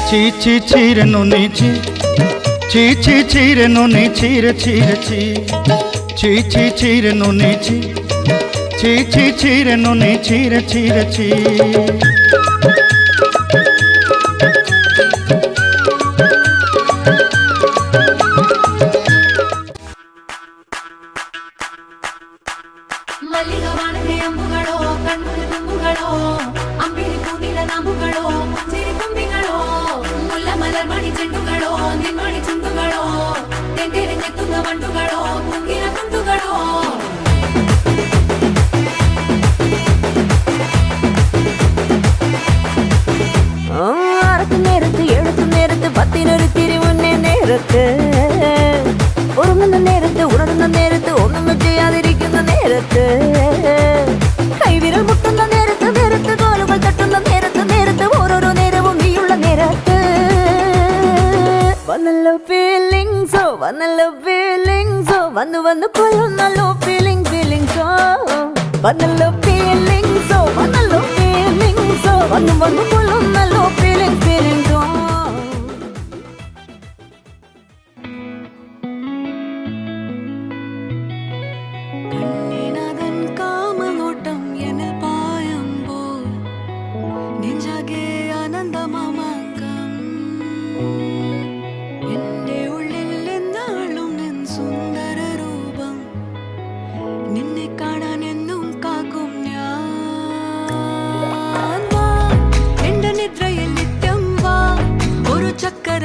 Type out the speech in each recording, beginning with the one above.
ചീച്ചി ചീരനു നീച്ചി ചീച്ചി ചീരനു നീ ചീര ചീര ചീ ചീച്ചി ചീരനു നീച്ചി ചീച്ചി ചീരനു നീ ചീര ചീര ചീ ഉറങ്ങുന്ന നേരത്ത് ഉണരുന്ന നേരത്ത് ഒന്നും ചെയ്യാതിരിക്കുന്ന നേരത്ത് കൈവിരൽ മുട്ടുന്ന നേരത്ത് നേരത്ത് കോലുകൾ തട്ടുന്ന നേരത്ത് നേരത്ത് ഓരോരോ നേരവും നീയുള്ള നേരത്ത് വന്നല്ലോ ഫീലിങ്സോ വന്നല്ലോ ഫീലിങ്സോ വന്നു വന്നു കൊള്ളുന്നല്ലോ ഫീലിങ്സോ വന്നല്ലോ ഫീലിങ്സോ വന്നല്ലോ ഫീലിങ്സോ വന്നു വന്നു കൊള്ളുന്നല്ലോ ഫീലിങ്സോ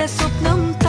സ്വപ്നം